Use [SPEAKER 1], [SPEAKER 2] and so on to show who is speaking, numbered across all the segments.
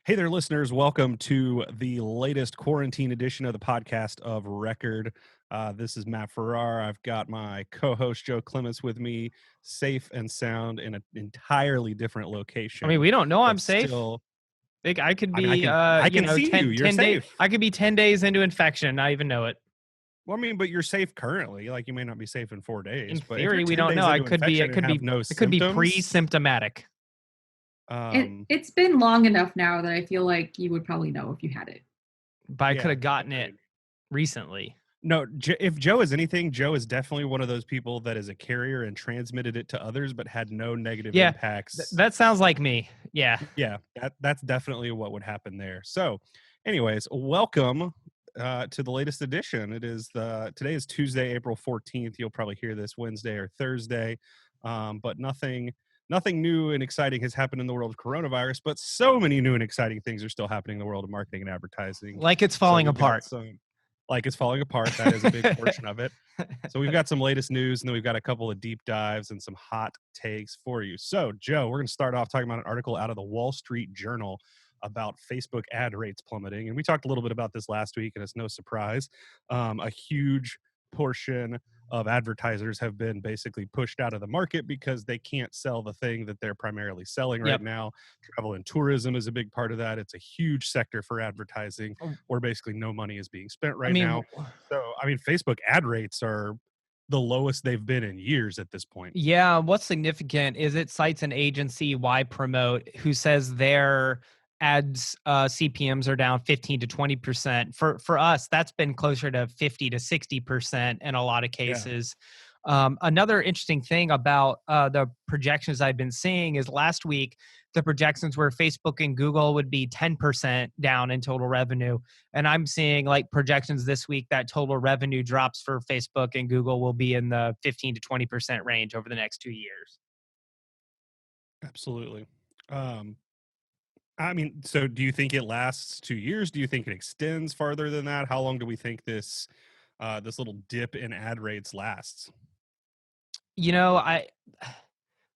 [SPEAKER 1] Hey there, listeners. Welcome to the latest quarantine edition of the podcast of Record. This is Matt Farrar. I've got my co-host Joe Clements with me, safe and sound in an entirely different location.
[SPEAKER 2] I mean, we don't know I'm
[SPEAKER 1] but
[SPEAKER 2] safe.
[SPEAKER 1] Still,
[SPEAKER 2] Like, I could be,
[SPEAKER 1] I can see
[SPEAKER 2] 10,
[SPEAKER 1] you. You're
[SPEAKER 2] 10 days.
[SPEAKER 1] safe.
[SPEAKER 2] I could be 10 days into infection and not even know it.
[SPEAKER 1] Well, I mean, but you're safe currently. Like, you may not be safe in 4 days.
[SPEAKER 2] In
[SPEAKER 1] But
[SPEAKER 2] theory,
[SPEAKER 1] if
[SPEAKER 2] we
[SPEAKER 1] you're 10
[SPEAKER 2] don't
[SPEAKER 1] days
[SPEAKER 2] know.
[SPEAKER 1] into infection and have no
[SPEAKER 2] It could be
[SPEAKER 1] symptoms,
[SPEAKER 2] pre-symptomatic.
[SPEAKER 3] It's been long enough now that I feel like you would probably know if you had it.
[SPEAKER 2] But I
[SPEAKER 1] Yeah,
[SPEAKER 2] could have gotten
[SPEAKER 1] agreed.
[SPEAKER 2] it recently.
[SPEAKER 1] No, if Joe is anything, Joe is definitely one of those people that is a carrier and transmitted it to others, but had no negative
[SPEAKER 2] Yeah,
[SPEAKER 1] impacts.
[SPEAKER 2] that sounds like me. Yeah.
[SPEAKER 1] Yeah, that's definitely what would happen there. So, anyways, welcome to the latest edition. Today is Tuesday, April 14th. You'll probably hear this Wednesday or Thursday, but nothing new and exciting has happened in the world of coronavirus. But so many new and exciting things are still happening in the world of marketing and advertising.
[SPEAKER 2] Like it's falling apart.
[SPEAKER 1] Like it's falling apart. That is a big portion of it. So we've got some latest news, and then we've got a couple of deep dives and some hot takes for you. So, Joe, we're going to start off talking about an article out of the Wall Street Journal about Facebook ad rates plummeting. And we talked a little bit about this last week, and it's no surprise. A huge portion of advertisers have been basically pushed out of the market because they can't sell the thing that they're primarily selling right now. Travel and tourism is a big part of that. It's a huge sector for advertising where basically no money is being spent now. So, I mean, Facebook ad rates are the lowest they've been in years at this point.
[SPEAKER 2] Yeah. What's significant is it cites an agency, Y Promote, who says their ads CPMs are down 15 to 20%. For us, that's been closer to 50 to 60% in a lot of cases. Yeah. Another interesting thing about the projections I've been seeing is last week, the projections were Facebook and Google would be 10% down in total revenue. And I'm seeing like projections this week that total revenue drops for Facebook and Google will be in the 15 to 20% range over the next 2 years.
[SPEAKER 1] Absolutely. I mean, so do you think it lasts 2 years? Do you think it extends farther than that? How long do we think this little dip in ad rates lasts?
[SPEAKER 2] You know, I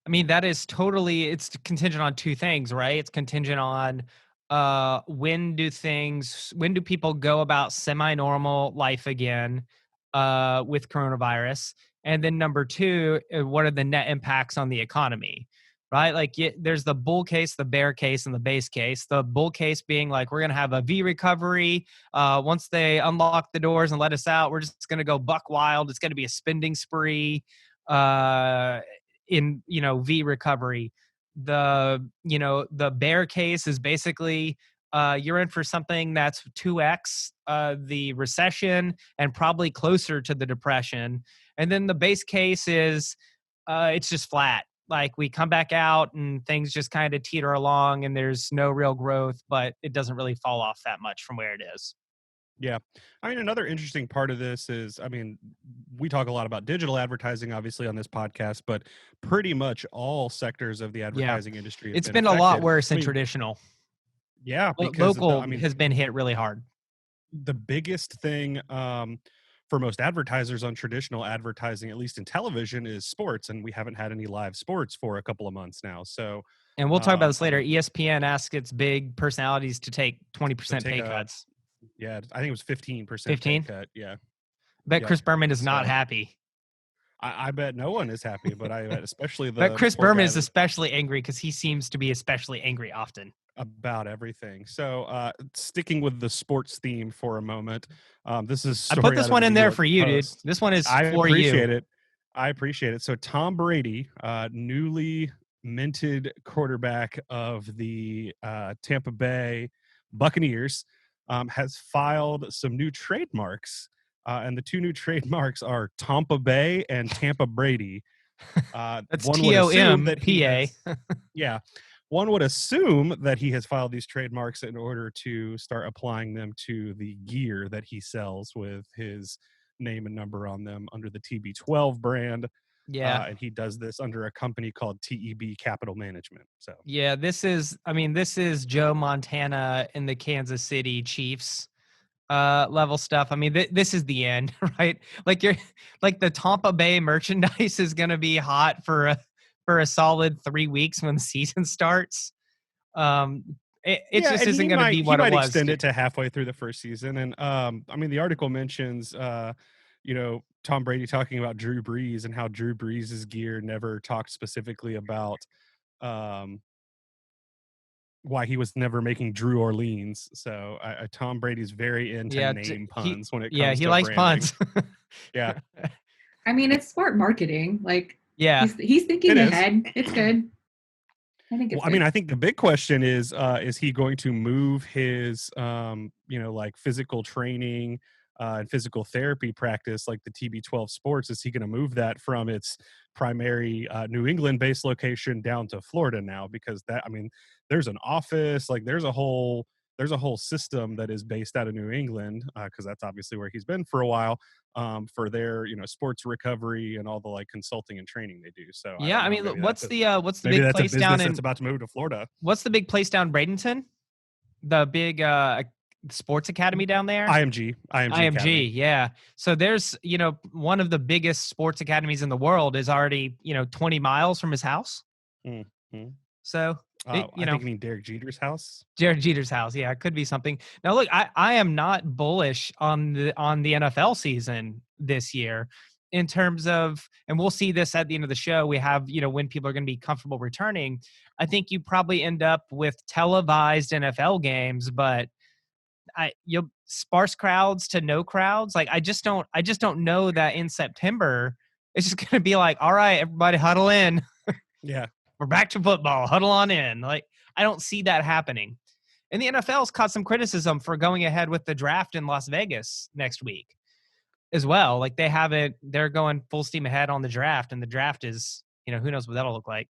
[SPEAKER 2] mean, that is totally, it's contingent on two things, right? It's contingent on when do people go about semi-normal life again with coronavirus? And then number two, what are the net impacts on the economy? Right? Like there's the bull case, the bear case, and the base case. The bull case being like, we're going to have a V recovery. Once they unlock the doors and let us out, we're just going to go buck wild. It's going to be a spending spree in, V recovery. The bear case is basically you're in for something that's 2x the recession and probably closer to the depression. And then the base case is it's just flat. Like we come back out and things just kind of teeter along and there's no real growth, but it doesn't really fall off that much from where it is.
[SPEAKER 1] Yeah. I mean, another interesting part of this is, we talk a lot about digital advertising, obviously, on this podcast, but pretty much all sectors of the advertising industry.
[SPEAKER 2] It's been a lot worse in traditional.
[SPEAKER 1] Yeah.
[SPEAKER 2] Because local has been hit really hard.
[SPEAKER 1] The biggest thing for most advertisers on traditional advertising, at least in television, is sports. And we haven't had any live sports for a couple of months now. So,
[SPEAKER 2] and we'll talk about this later. ESPN asked its big personalities to take 20% pay cuts.
[SPEAKER 1] Yeah, I think it was 15%
[SPEAKER 2] 15?
[SPEAKER 1] pay cut. Yeah.
[SPEAKER 2] Bet Chris Berman is not happy.
[SPEAKER 1] I bet no one is happy, but I bet especially
[SPEAKER 2] but Chris Berman is especially angry because he seems to be especially angry often.
[SPEAKER 1] About everything. So sticking with the sports theme for a moment, this is
[SPEAKER 2] I put this one in there for you, dude. This one is for you.
[SPEAKER 1] I appreciate it. So Tom Brady, newly minted quarterback of the Tampa Bay Buccaneers, has filed some new trademarks, and the two new trademarks are Tampa Bay and Tampa Brady.
[SPEAKER 2] That's TOMPA.
[SPEAKER 1] Yeah. One would assume that he has filed these trademarks in order to start applying them to the gear that he sells with his name and number on them under the TB12 brand.
[SPEAKER 2] Yeah.
[SPEAKER 1] And he does this under a company called TEB Capital Management. So
[SPEAKER 2] yeah, this is Joe Montana in the Kansas City Chiefs level stuff. I mean, this is the end, right? Like the Tampa Bay merchandise is going to be hot for a solid 3 weeks when the season starts. It just isn't going to be what
[SPEAKER 1] he
[SPEAKER 2] it
[SPEAKER 1] might
[SPEAKER 2] was.
[SPEAKER 1] extend it to halfway through the first season. And I mean, the article mentions Tom Brady talking about Drew Brees and how Drew Brees' gear never talked specifically about why he was never making Drew Orleans. So Tom Brady's very into name puns when it comes
[SPEAKER 2] he
[SPEAKER 1] to
[SPEAKER 2] likes
[SPEAKER 1] branding.
[SPEAKER 2] puns.
[SPEAKER 1] Yeah.
[SPEAKER 3] I mean, it's smart marketing. Like,
[SPEAKER 2] yeah,
[SPEAKER 3] he's thinking ahead. It's good. I think it's
[SPEAKER 1] I mean, I think the big question is he going to move his, like physical training and physical therapy practice, like the TB12 Sports? Is he going to move that from its primary New England-based location down to Florida now? Because there's an office, like there's a whole system that is based out of New England, because that's obviously where he's been for a while, for their sports recovery and all the like consulting and training they do. So
[SPEAKER 2] yeah. I mean, what's the
[SPEAKER 1] maybe
[SPEAKER 2] big
[SPEAKER 1] that's a
[SPEAKER 2] place
[SPEAKER 1] business
[SPEAKER 2] down
[SPEAKER 1] that's
[SPEAKER 2] in
[SPEAKER 1] about to move to Florida.
[SPEAKER 2] what's the big place down in Bradenton? The big sports academy down there.
[SPEAKER 1] IMG Academy.
[SPEAKER 2] Yeah. So there's one of the biggest sports academies in the world is already 20 miles from his house.
[SPEAKER 1] Mm-hmm.
[SPEAKER 2] So
[SPEAKER 1] I think you mean Derek Jeter's house.
[SPEAKER 2] Derek Jeter's house. Yeah, it could be something. Now, look, I am not bullish on the NFL season this year in terms of, and we'll see this at the end of the show. We have, when people are going to be comfortable returning. I think you probably end up with televised NFL games, but you'll sparse crowds to no crowds. Like I just don't know that in September it's just going to be like, all right, everybody huddle in.
[SPEAKER 1] Yeah.
[SPEAKER 2] We're back to football. Huddle on in. Like, I don't see that happening. And the NFL's caught some criticism for going ahead with the draft in Las Vegas next week as well. Like they're going full steam ahead on the draft, and the draft is, who knows what that'll look like.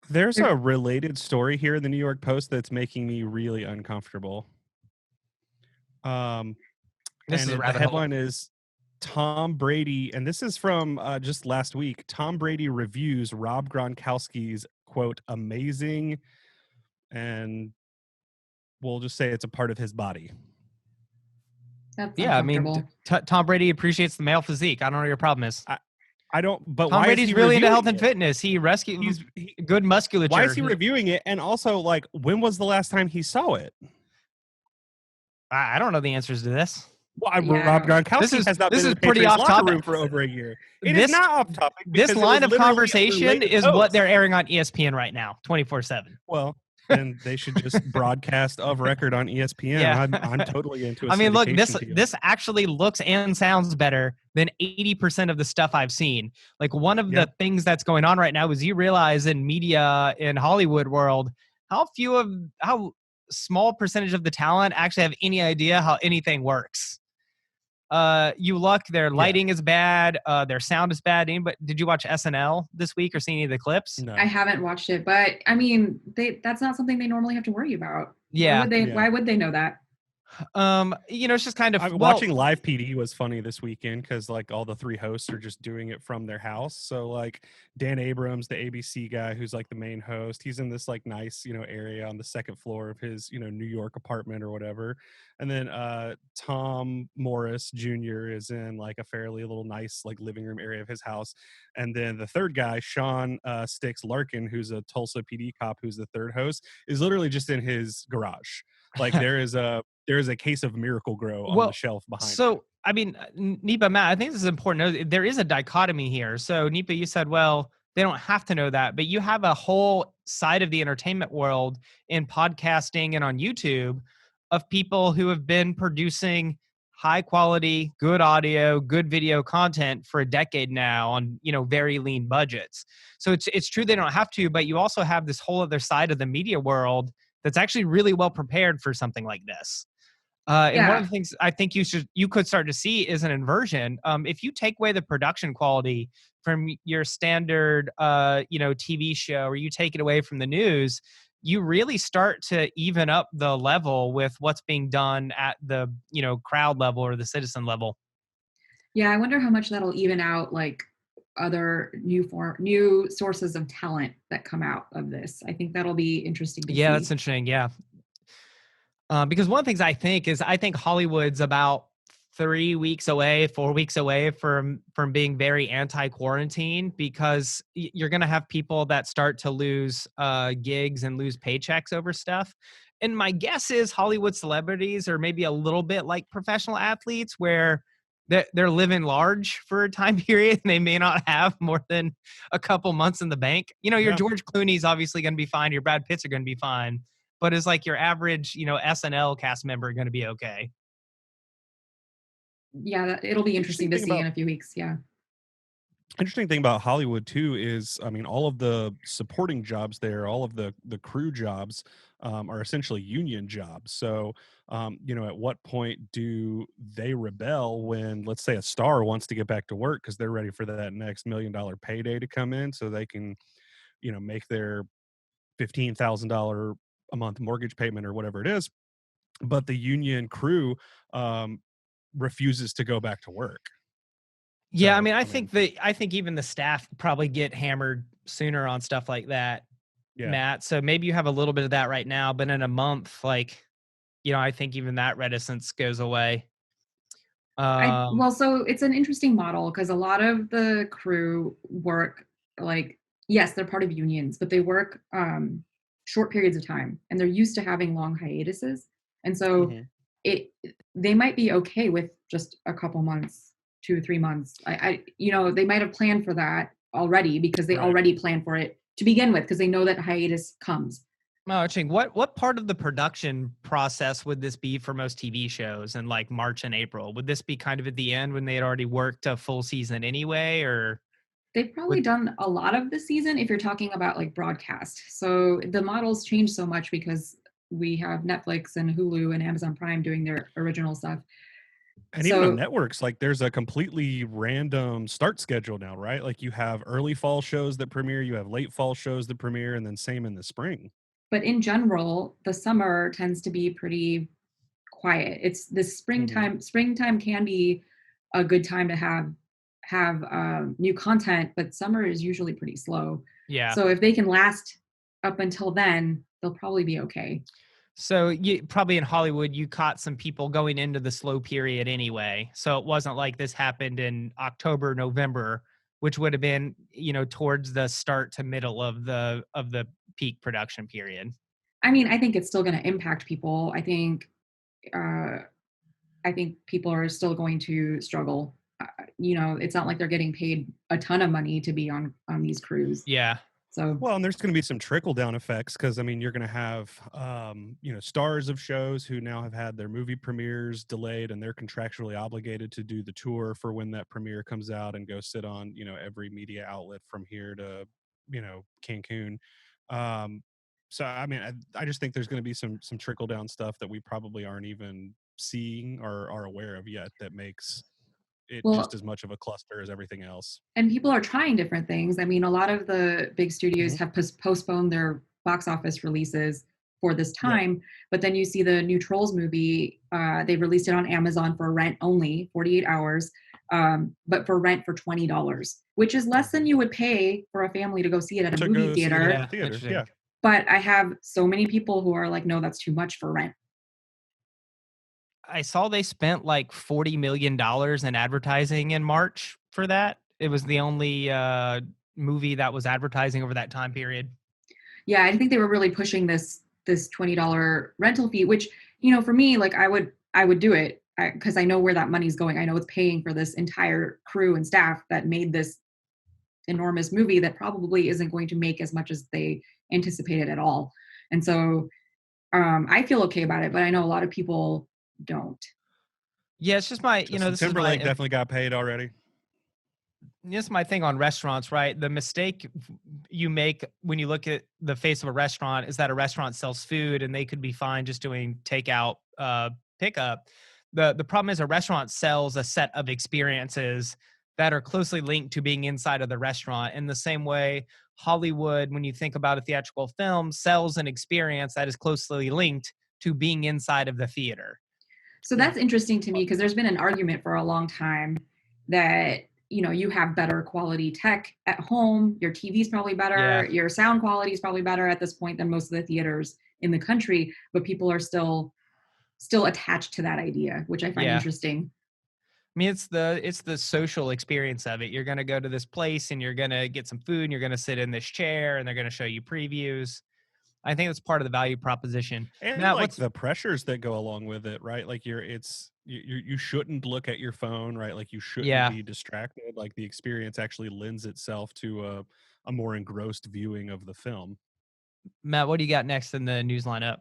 [SPEAKER 1] There's a related story here in the New York Post that's making me really uncomfortable. The headline is Tom Brady, and this is from just last week. Tom Brady reviews Rob Gronkowski's quote amazing, and we'll just say it's a part of his body.
[SPEAKER 3] That's
[SPEAKER 2] I mean, Tom Brady appreciates the male physique. I don't know what your problem is.
[SPEAKER 1] I don't. But
[SPEAKER 2] Tom
[SPEAKER 1] why
[SPEAKER 2] Brady's
[SPEAKER 1] is he
[SPEAKER 2] really into health and
[SPEAKER 1] it?
[SPEAKER 2] fitness. He rescues good musculature.
[SPEAKER 1] Why is he reviewing it? And also, like, when was the last time he saw it?
[SPEAKER 2] I don't know the answers to this.
[SPEAKER 1] Well, Rob Gronkowski has not been in the
[SPEAKER 2] pretty
[SPEAKER 1] Patriots
[SPEAKER 2] off
[SPEAKER 1] locker
[SPEAKER 2] topic
[SPEAKER 1] room for over a year. It is not off topic.
[SPEAKER 2] This line of conversation is what they're airing on ESPN right now, 24/7.
[SPEAKER 1] Well, then they should just broadcast of record on ESPN. Yeah. I'm totally into it.
[SPEAKER 2] I mean, look, this actually looks and sounds better than 80% of the stuff I've seen. Like one of the things that's going on right now is you realize in media in Hollywood world, how small percentage of the talent actually have any idea how anything works. Their lighting is bad, their sound is bad. Did you watch SNL this week or see any of the clips?
[SPEAKER 3] No. I haven't watched it, but I mean, that's not something they normally have to worry about.
[SPEAKER 2] Yeah.
[SPEAKER 3] Why would they know that?
[SPEAKER 2] It's just kind of
[SPEAKER 1] watching live PD was funny this weekend because like all the three hosts are just doing it from their house. So like Dan Abrams, the ABC guy who's like the main host, he's in this like nice area on the second floor of his New York apartment or whatever, and then Tom Morris Jr. is in like a fairly little nice like living room area of his house, and then the third guy, Sean Sticks Larkin, who's a Tulsa PD cop, who's the third host, is literally just in his garage. Like there is a case of Miracle Grow on the shelf behind.
[SPEAKER 2] So, I mean, Nipa, Matt, I think this is important. There is a dichotomy here. So, Nipa, you said, well, they don't have to know that, but you have a whole side of the entertainment world in podcasting and on YouTube of people who have been producing high quality, good audio, good video content for a decade now on, very lean budgets. So it's true they don't have to, but you also have this whole other side of the media world that's actually really well prepared for something like this. And one of the things I think you could start to see is an inversion. If you take away the production quality from your standard, TV show, or you take it away from the news, you really start to even up the level with what's being done at the, crowd level or the citizen level.
[SPEAKER 3] Yeah, I wonder how much that'll even out like other new sources of talent that come out of this. I think that'll be interesting to see.
[SPEAKER 2] Yeah, that's interesting. Yeah. Because one of the things I think Hollywood's about 4 weeks away from being very anti-quarantine, because you're going to have people that start to lose gigs and lose paychecks over stuff. And my guess is Hollywood celebrities are maybe a little bit like professional athletes where they're living large for a time period and they may not have more than a couple months in the bank. You know, your
[SPEAKER 1] Yeah.
[SPEAKER 2] George Clooney's obviously going to be fine. Your Brad Pitts are going to be fine. But is like your average, SNL cast member going to be okay?
[SPEAKER 3] Yeah, it'll be
[SPEAKER 1] Interesting
[SPEAKER 3] interesting to
[SPEAKER 1] thing
[SPEAKER 3] see
[SPEAKER 1] about
[SPEAKER 3] in a few weeks. Yeah.
[SPEAKER 1] Interesting thing about Hollywood too is, I mean, all of the supporting jobs there, all of the crew jobs, are essentially union jobs. So, at what point do they rebel when, let's say, a star wants to get back to work because they're ready for that next $1 million payday to come in, so they can, make their $15,000 a month mortgage payment or whatever it is. But the union crew um, refuses to go back to work.
[SPEAKER 2] Yeah, I
[SPEAKER 1] So,
[SPEAKER 2] mean, I
[SPEAKER 1] I mean,
[SPEAKER 2] think I think even the staff probably get hammered sooner on stuff like that,
[SPEAKER 1] yeah.
[SPEAKER 2] Matt. So maybe you have a little bit of that right now, but in a month, like, I think even that reticence goes away. Um,
[SPEAKER 3] Well, so it's an interesting model because a lot of the crew work like, yes, they're part of unions, but they work short periods of time and they're used to having long hiatuses. And so
[SPEAKER 1] Mhm.
[SPEAKER 3] it they might be okay with just a couple months, 2 or 3 months. They might have planned for that already because they
[SPEAKER 1] Right.
[SPEAKER 3] already planned for it to begin with because they know that hiatus comes.
[SPEAKER 2] oh, interesting. What part of the production process would this be for most TV shows in like March and April? Would this be kind of at the end when they had already worked a full season anyway, or
[SPEAKER 3] They've probably
[SPEAKER 2] would
[SPEAKER 3] done a lot of the season if you're talking about like broadcast. So the models change so much because we have Netflix and Hulu and Amazon Prime doing their original stuff.
[SPEAKER 1] And even on
[SPEAKER 3] So,
[SPEAKER 1] networks, like there's a completely random start schedule now, right? Like you have early fall shows that premiere, you have late fall shows that premiere, and then same in the spring.
[SPEAKER 3] but in general, the summer tends to be pretty quiet. It's the
[SPEAKER 1] Mhm.
[SPEAKER 3] springtime. Springtime can be a good time to have new content, but summer is usually pretty slow.
[SPEAKER 2] yeah.
[SPEAKER 3] So if they can last up until then, they'll probably be okay.
[SPEAKER 2] So you probably in Hollywood, you caught some people going into the slow period anyway. So it wasn't like this happened in October, November, which would have been, towards the start to middle of the peak production period.
[SPEAKER 3] I mean, I think it's still going to impact people. Uh, I think people are still going to struggle. It's not like they're getting paid a ton of money to be on these crews.
[SPEAKER 2] Yeah.
[SPEAKER 3] So,
[SPEAKER 1] Well, and there's going to be some trickle down effects because I mean, you're going to have, stars of shows who now have had their movie premieres delayed and they're contractually obligated to do the tour for when that premiere comes out and go sit on, every media outlet from here to, Cancun. Um, so, I mean, I just think there's going to be some trickle down stuff that we probably aren't even seeing or are aware of yet that makes it just
[SPEAKER 3] well,
[SPEAKER 1] as much of a cluster as everything else.
[SPEAKER 3] and people are trying different things. I mean, a lot of the big studios
[SPEAKER 1] Hmm.
[SPEAKER 3] have postponed their box office releases for this
[SPEAKER 1] Yep.
[SPEAKER 3] time, but then you see the new Trolls movie. They released it on Amazon for rent only, 48 hours, but for rent for $20, which is less than
[SPEAKER 1] Mhm.
[SPEAKER 3] you would pay for a family to go see it at a
[SPEAKER 1] To
[SPEAKER 3] movie
[SPEAKER 1] go see it at the
[SPEAKER 3] theater.
[SPEAKER 2] Yeah.
[SPEAKER 1] theater.
[SPEAKER 2] Interesting.
[SPEAKER 1] Yeah.
[SPEAKER 3] But I have so many people who are like, no, that's too much for rent.
[SPEAKER 2] I saw they spent like $40 million in advertising in March for that. It was the only movie that was advertising over that time period.
[SPEAKER 3] Yeah, I think they were really pushing this $20 rental fee, which, for me, like I would do it because I know where that money's going. I know it's paying for this entire crew and staff that made this enormous movie that probably isn't going to make as much as they anticipated at all. And so I feel okay about it, but I know a lot of people don't.
[SPEAKER 2] Yeah, it's just my,
[SPEAKER 1] Justin
[SPEAKER 2] this is
[SPEAKER 1] Timberlake
[SPEAKER 2] my
[SPEAKER 1] definitely got paid already.
[SPEAKER 2] this is my thing on restaurants, right? The mistake you make when you look at the face of a restaurant is that a restaurant sells food and they could be fine just doing takeout, pickup. The problem is a restaurant sells a set of experiences that are closely linked to being inside of the restaurant. In the same way, Hollywood, when you think about a theatrical film, sells an experience that is closely linked to being inside of the theater.
[SPEAKER 3] So
[SPEAKER 1] Yeah.
[SPEAKER 3] that's interesting to me because there's been an argument for a long time that you have better quality tech at home, your TV's probably
[SPEAKER 2] Yeah.
[SPEAKER 3] better, your sound quality is probably better at this point than most of the theaters in the country, but people are still attached to that idea, which I find
[SPEAKER 2] Yeah.
[SPEAKER 3] interesting.
[SPEAKER 2] I mean, it's the social experience of it. You're gonna go to this place and you're gonna get some food and you're gonna sit in this chair and they're gonna show you previews. I think that's part of the value proposition.
[SPEAKER 1] And
[SPEAKER 2] Matt,
[SPEAKER 1] like
[SPEAKER 2] what's
[SPEAKER 1] the pressures that go along with it, right? Like you shouldn't look at your phone, right? Like you shouldn't
[SPEAKER 2] yeah,
[SPEAKER 1] be distracted. Like the experience actually lends itself to a more engrossed viewing of the film.
[SPEAKER 2] Matt, what do you got next in the news lineup?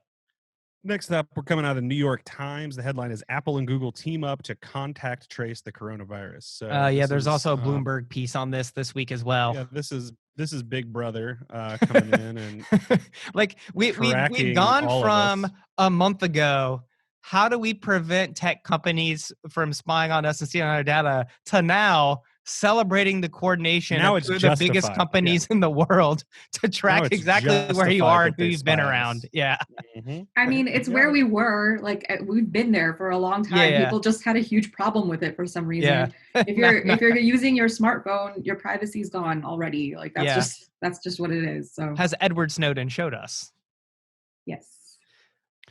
[SPEAKER 1] Next up, we're coming out of the New York Times. The headline is Apple and Google team up to contact trace the coronavirus. So
[SPEAKER 2] Yeah,
[SPEAKER 1] this
[SPEAKER 2] there's
[SPEAKER 1] is
[SPEAKER 2] also a Bloomberg piece on this week as well.
[SPEAKER 1] yeah, this is Big Brother coming in and
[SPEAKER 2] Like we'd
[SPEAKER 1] tracking
[SPEAKER 2] gone
[SPEAKER 1] all of
[SPEAKER 2] from
[SPEAKER 1] us.
[SPEAKER 2] a month ago, how do we prevent tech companies from spying on us and stealing our data, to now celebrating the coordination
[SPEAKER 1] Now
[SPEAKER 2] of
[SPEAKER 1] it's
[SPEAKER 2] two of the biggest
[SPEAKER 1] justified. Yeah.
[SPEAKER 2] companies in the world to
[SPEAKER 1] Now
[SPEAKER 2] track
[SPEAKER 1] it's
[SPEAKER 2] exactly where you
[SPEAKER 1] justified
[SPEAKER 2] are and
[SPEAKER 1] that
[SPEAKER 2] who
[SPEAKER 1] they
[SPEAKER 2] you've been
[SPEAKER 1] spy on
[SPEAKER 2] around.
[SPEAKER 1] us.
[SPEAKER 2] Yeah.
[SPEAKER 1] Mhm.
[SPEAKER 3] I mean, it's
[SPEAKER 1] You
[SPEAKER 3] where
[SPEAKER 1] got it.
[SPEAKER 3] we were. Like we've been there for a long time.
[SPEAKER 2] Yeah.
[SPEAKER 3] People just had a huge problem with it for some
[SPEAKER 2] Yeah.
[SPEAKER 3] reason. If you're using your smartphone, your privacy's gone already. Like
[SPEAKER 2] Yeah.
[SPEAKER 3] that's just what it is. So
[SPEAKER 2] Has Edward Snowden showed us.
[SPEAKER 3] yes.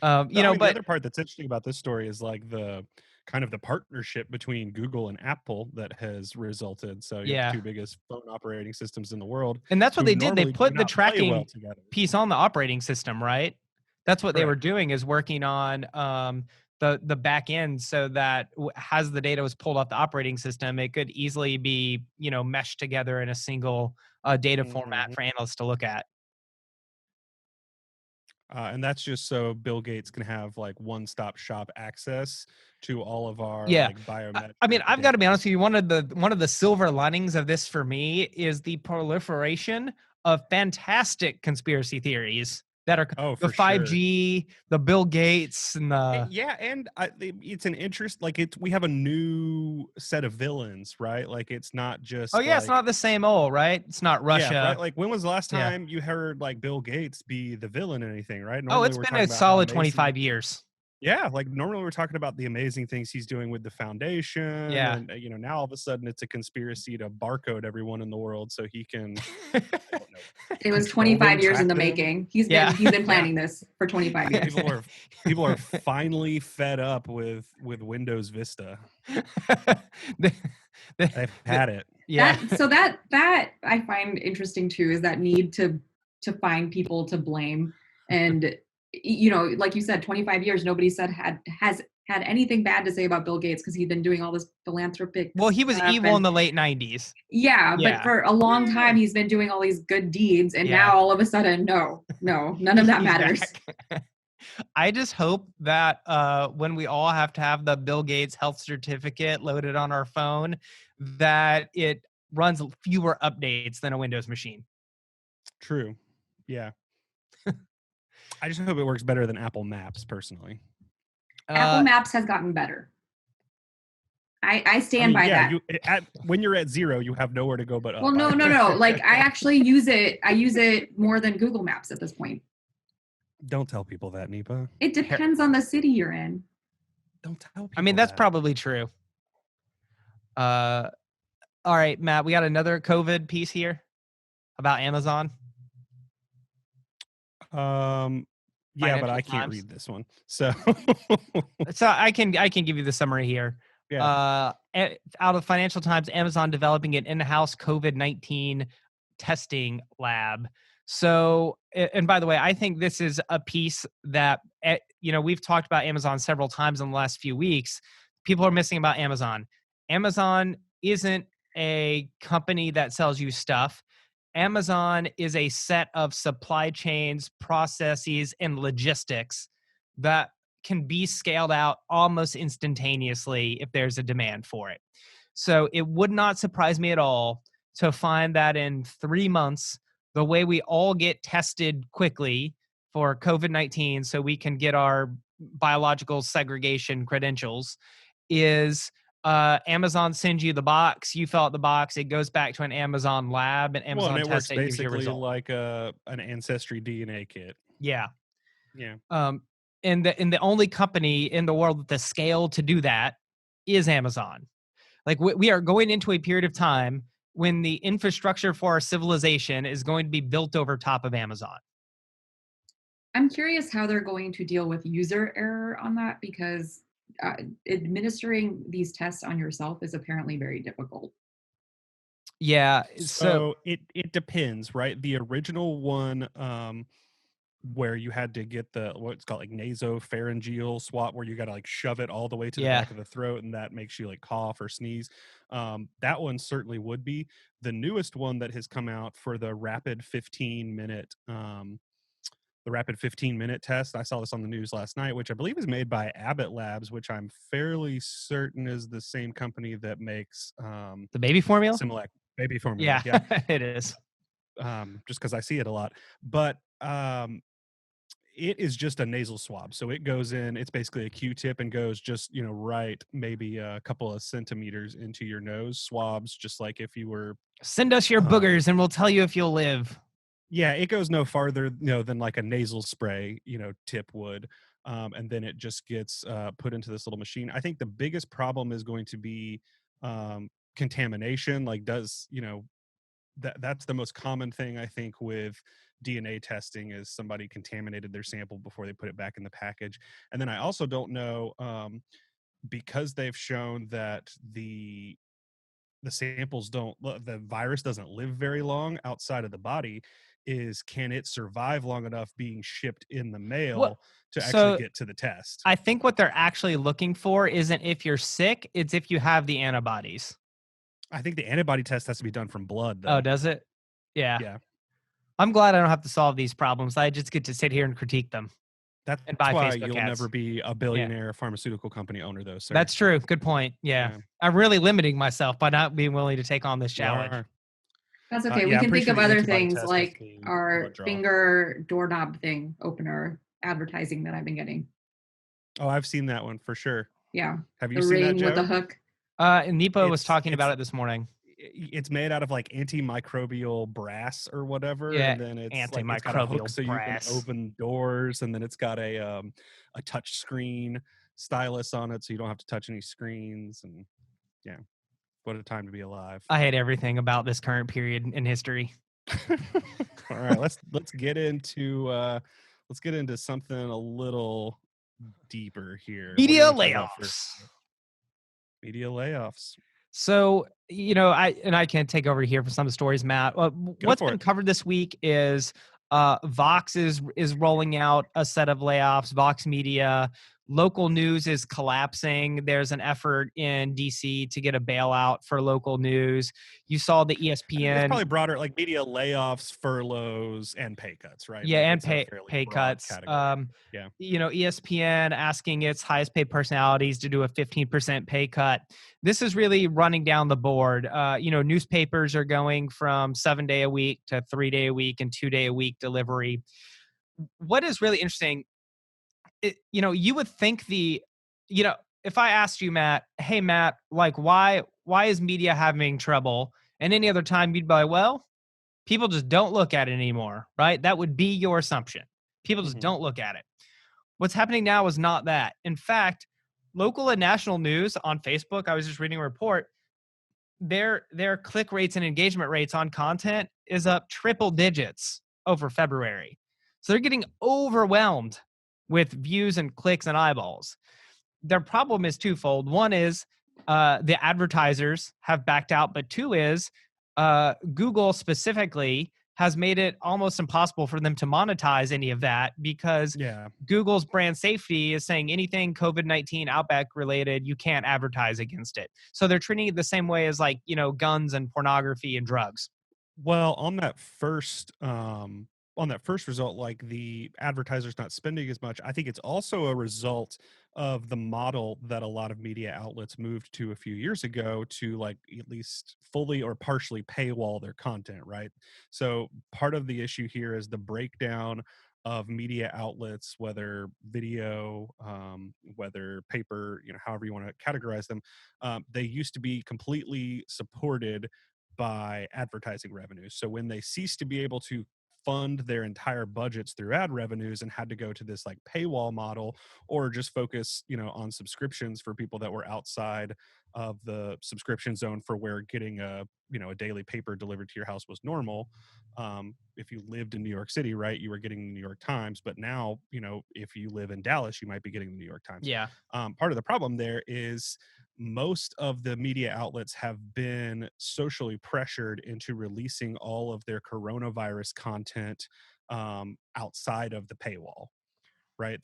[SPEAKER 1] I mean, the
[SPEAKER 2] But
[SPEAKER 1] other part that's interesting about this story is like the kind of the partnership between Google and Apple that has resulted. So you have the
[SPEAKER 2] yeah.
[SPEAKER 1] two biggest phone operating systems in the world
[SPEAKER 2] And that's what
[SPEAKER 1] who
[SPEAKER 2] they did. They
[SPEAKER 1] normally do
[SPEAKER 2] put the
[SPEAKER 1] not play well
[SPEAKER 2] tracking
[SPEAKER 1] together.
[SPEAKER 2] piece on the operating system, right? That's what they were
[SPEAKER 1] Correct.
[SPEAKER 2] doing, is working on the back end, so that as the data was pulled off the operating system, it could easily be, meshed together in a single data format
[SPEAKER 1] Mhm.
[SPEAKER 2] for analysts to look at.
[SPEAKER 1] And that's just so Bill Gates can have like one-stop shop access to all of our
[SPEAKER 2] Yeah.
[SPEAKER 1] like
[SPEAKER 2] I mean,
[SPEAKER 1] biometric
[SPEAKER 2] I've got to be
[SPEAKER 1] data.
[SPEAKER 2] honest with you. One of the silver linings of this for me is the proliferation of fantastic conspiracy theories that are
[SPEAKER 1] Oh,
[SPEAKER 2] the
[SPEAKER 1] for sure.
[SPEAKER 2] 5G, the Bill Gates, and the
[SPEAKER 1] Yeah, and it's an interest. Like we have a new set of villains, right? Like it's not
[SPEAKER 2] oh
[SPEAKER 1] just
[SPEAKER 2] yeah, it's
[SPEAKER 1] like
[SPEAKER 2] not the same old, right? It's not
[SPEAKER 1] yeah, right.
[SPEAKER 2] Russia.
[SPEAKER 1] Like when was the last
[SPEAKER 2] Yeah.
[SPEAKER 1] time you heard like Bill Gates be the villain in anything, right?
[SPEAKER 2] Oh,
[SPEAKER 1] Normally
[SPEAKER 2] it's
[SPEAKER 1] we're
[SPEAKER 2] been
[SPEAKER 1] talking
[SPEAKER 2] a
[SPEAKER 1] about how
[SPEAKER 2] solid
[SPEAKER 1] amazing.
[SPEAKER 2] 25 years.
[SPEAKER 1] Yeah, like normally we're talking about the amazing things he's doing with the foundation,
[SPEAKER 2] Yeah.
[SPEAKER 1] and now all of a sudden it's a conspiracy to barcode everyone in the world so he can, I don't know,
[SPEAKER 3] It was
[SPEAKER 1] control them,
[SPEAKER 3] 25 years in
[SPEAKER 1] track
[SPEAKER 3] the
[SPEAKER 1] them.
[SPEAKER 3] making.
[SPEAKER 2] Yeah.
[SPEAKER 3] He's been
[SPEAKER 1] Yeah,
[SPEAKER 3] planning this for 25 years.
[SPEAKER 1] people are finally fed up with Windows Vista.
[SPEAKER 2] The-
[SPEAKER 1] They've
[SPEAKER 2] the-
[SPEAKER 1] had it.
[SPEAKER 2] yeah.
[SPEAKER 3] That I find interesting too, is that need to find people to blame. And like you said, 25 years nobody has had anything bad to say about Bill Gates, because he's been doing all this philanthropic
[SPEAKER 2] Well, he was
[SPEAKER 3] stuff.
[SPEAKER 2] evil in
[SPEAKER 3] And
[SPEAKER 2] the late 90s.
[SPEAKER 3] yeah, but
[SPEAKER 2] Yeah.
[SPEAKER 3] for a long
[SPEAKER 1] Yeah.
[SPEAKER 3] time he's been doing all these good deeds, and
[SPEAKER 2] Yeah.
[SPEAKER 3] now all of a sudden no, none of that
[SPEAKER 2] He's
[SPEAKER 3] matters.
[SPEAKER 2] back. I just hope that when we all have to have the Bill Gates health certificate loaded on our phone, that it runs fewer updates than a Windows machine.
[SPEAKER 1] True. Yeah. I just hope it works better than Apple Maps, personally.
[SPEAKER 3] Apple Maps has gotten better. I
[SPEAKER 1] I
[SPEAKER 3] stand
[SPEAKER 1] mean,
[SPEAKER 3] by
[SPEAKER 1] yeah,
[SPEAKER 3] that.
[SPEAKER 1] when you're at zero, you have nowhere to go but up.
[SPEAKER 3] Well, no. Like I actually use it. I use it more than Google Maps at this point.
[SPEAKER 1] Don't tell people that, Nipa.
[SPEAKER 3] It depends on the city you're in.
[SPEAKER 1] Don't tell people.
[SPEAKER 2] I mean, that's
[SPEAKER 1] that.
[SPEAKER 2] probably true. All right, Matt, we got another COVID piece here about Amazon.
[SPEAKER 1] Yeah, but
[SPEAKER 2] Financial
[SPEAKER 1] I can't
[SPEAKER 2] Times.
[SPEAKER 1] read this one. So
[SPEAKER 2] So I can give you the summary here.
[SPEAKER 1] yeah.
[SPEAKER 2] Out of Financial Times, Amazon developing an in-house COVID-19 testing lab. So, and by the way, I think this is a piece that we've talked about Amazon several times in the last few weeks. People are missing about Amazon. Amazon isn't a company that sells you stuff. Amazon is a set of supply chains, processes, and logistics that can be scaled out almost instantaneously if there's a demand for it. So it would not surprise me at all to find that in 3 months, the way we all get tested quickly for COVID-19 so we can get our biological segregation credentials is Amazon sends you the box, you fill out the box, it goes back to an Amazon lab, and
[SPEAKER 1] Well, and
[SPEAKER 2] Amazon
[SPEAKER 1] it
[SPEAKER 2] tests
[SPEAKER 1] works
[SPEAKER 2] it and gives you a
[SPEAKER 1] basically
[SPEAKER 2] result.
[SPEAKER 1] like an ancestry DNA kit.
[SPEAKER 2] Yeah.
[SPEAKER 1] Yeah.
[SPEAKER 2] And the only company in the world with the scale to do that is Amazon. Like we are going into a period of time when the infrastructure for our civilization is going to be built over top of Amazon.
[SPEAKER 3] I'm curious how they're going to deal with user error on that, because administering these tests on yourself is apparently very difficult.
[SPEAKER 2] Yeah. So
[SPEAKER 1] it depends, right? The original one where you had to get the what's called like nasopharyngeal swab, where you got to like shove it all the way to the
[SPEAKER 2] Yeah.
[SPEAKER 1] back of the throat, and that makes you like cough or sneeze. That one certainly would be. The newest one that has come out for the rapid 15-minute test. I saw this on the news last night, which I believe is made by Abbott Labs, which I'm fairly certain is the same company that makes
[SPEAKER 2] The baby formula?
[SPEAKER 1] Similac baby formula.
[SPEAKER 2] Yeah,
[SPEAKER 1] Yeah.
[SPEAKER 2] it is.
[SPEAKER 1] Just because I see it a lot. But it is just a nasal swab. So it goes in, it's basically a Q-tip and goes just, right maybe a couple of centimeters into your nose, swabs, just like if you were
[SPEAKER 2] Send us your boogers and we'll tell you if you'll live.
[SPEAKER 1] yeah, it goes no farther, than like a nasal spray, tip would. And then it just gets put into this little machine. I think the biggest problem is going to be contamination. Like, that's the most common thing I think with DNA testing is somebody contaminated their sample before they put it back in the package. And then I also don't know, because they've shown that the samples don't the virus doesn't live very long outside of the body, is can it survive long enough being shipped in the
[SPEAKER 2] What?
[SPEAKER 1] mail to actually
[SPEAKER 2] So
[SPEAKER 1] get to the test?
[SPEAKER 2] I think what they're actually looking for isn't if you're sick, it's if you have the antibodies.
[SPEAKER 1] I think the antibody test has to be done from blood
[SPEAKER 2] Oh,
[SPEAKER 1] though.
[SPEAKER 2] does it? Yeah.
[SPEAKER 1] Yeah,
[SPEAKER 2] I'm glad I don't have to solve these problems. I just get to sit here and critique them
[SPEAKER 1] that's
[SPEAKER 2] and buy
[SPEAKER 1] why
[SPEAKER 2] Facebook
[SPEAKER 1] you'll never
[SPEAKER 2] ads.
[SPEAKER 1] be a
[SPEAKER 2] Yeah.
[SPEAKER 1] billionaire pharmaceutical company owner though, sir.
[SPEAKER 2] That's true. Good point. Yeah.
[SPEAKER 1] Yeah,
[SPEAKER 2] I'm really limiting myself by not being willing to take on this
[SPEAKER 1] you
[SPEAKER 2] challenge.
[SPEAKER 1] are.
[SPEAKER 3] That's okay. We
[SPEAKER 1] Yeah, I'm
[SPEAKER 3] can
[SPEAKER 1] pretty
[SPEAKER 3] think
[SPEAKER 1] sure
[SPEAKER 3] of
[SPEAKER 1] the
[SPEAKER 3] other
[SPEAKER 1] antibody
[SPEAKER 3] things
[SPEAKER 1] test has to
[SPEAKER 3] like
[SPEAKER 1] be blood
[SPEAKER 3] our
[SPEAKER 1] draw.
[SPEAKER 3] finger doorknob thing opener advertising that I've been getting.
[SPEAKER 1] Oh, I've seen that one for sure.
[SPEAKER 3] Yeah.
[SPEAKER 1] Have you
[SPEAKER 3] The
[SPEAKER 1] seen that,
[SPEAKER 3] ring with the
[SPEAKER 1] Joe?
[SPEAKER 3] hook.
[SPEAKER 2] And Nipa was
[SPEAKER 1] It's
[SPEAKER 2] talking about it this morning.
[SPEAKER 1] it's made out of like antimicrobial brass or whatever,
[SPEAKER 2] Yeah,
[SPEAKER 1] and then it's got a hook
[SPEAKER 2] antimicrobial
[SPEAKER 1] so you can
[SPEAKER 2] brass.
[SPEAKER 1] open doors, and then it's got a touch screen stylus on it so you don't have to touch any screens. And yeah, what a time to be alive.
[SPEAKER 2] I hate everything about this current period in history.
[SPEAKER 1] All right, let's get into something a little deeper here. What do you
[SPEAKER 2] Media
[SPEAKER 1] want to talk about first?
[SPEAKER 2] layoffs.
[SPEAKER 1] Media layoffs.
[SPEAKER 2] So, I can take over here for some stories, Matt. What's
[SPEAKER 1] for
[SPEAKER 2] been
[SPEAKER 1] it.
[SPEAKER 2] covered this week is Vox is rolling out a set of layoffs. Vox Media, local news is collapsing. There's an effort in DC to get a bailout for local news. You saw the
[SPEAKER 1] It's
[SPEAKER 2] ESPN.
[SPEAKER 1] probably broader, like media layoffs, furloughs, and pay cuts, right?
[SPEAKER 2] Yeah,
[SPEAKER 1] Like
[SPEAKER 2] and
[SPEAKER 1] it's a fairly
[SPEAKER 2] pay
[SPEAKER 1] broad
[SPEAKER 2] cuts.
[SPEAKER 1] category. Yeah.
[SPEAKER 2] ESPN asking its highest paid personalities to do a 15% pay cut. This is really running down the board. Newspapers are going from 7-day a week to 3-day a week and 2-day a week delivery. What is really interesting, you would think if I asked you, Matt, hey Matt, like why is media having trouble? And any other time you'd be like, well, people just don't look at it anymore, right? That would be your assumption. People just don't look at it. What's happening now is not that. In fact, local and national news on Facebook, I was just reading a report, their click rates and engagement rates on content is up triple digits over February. So they're getting overwhelmed with views and clicks and eyeballs. Their problem is twofold. One is the advertisers have backed out, but two is Google specifically has made it almost impossible for them to monetize any of that because
[SPEAKER 1] Yeah.
[SPEAKER 2] Google's brand safety is saying anything COVID-19 outbreak related, you can't advertise against it. So they're treating it the same way as guns and pornography and drugs.
[SPEAKER 1] Well, on that first result, like the advertisers not spending as much, I think it's also a result of the model that a lot of media outlets moved to a few years ago to like at least fully or partially paywall their content, right? So part of the issue here is the breakdown of media outlets, whether video, whether paper, however you want to categorize them. They used to be completely supported by advertising revenues. So when they ceased to be able to fund their entire budgets through ad revenues and had to go to this like paywall model or just focus, on subscriptions for people that were outside of the subscription zone for where getting a daily paper delivered to your house was normal. If you lived in New York City, right, you were getting the New York Times, but now, if you live in Dallas, you might be getting the New York Times.
[SPEAKER 2] Yeah.
[SPEAKER 1] Part of the problem there is most of the media outlets have been socially pressured into releasing all of their coronavirus content outside of the paywall, right?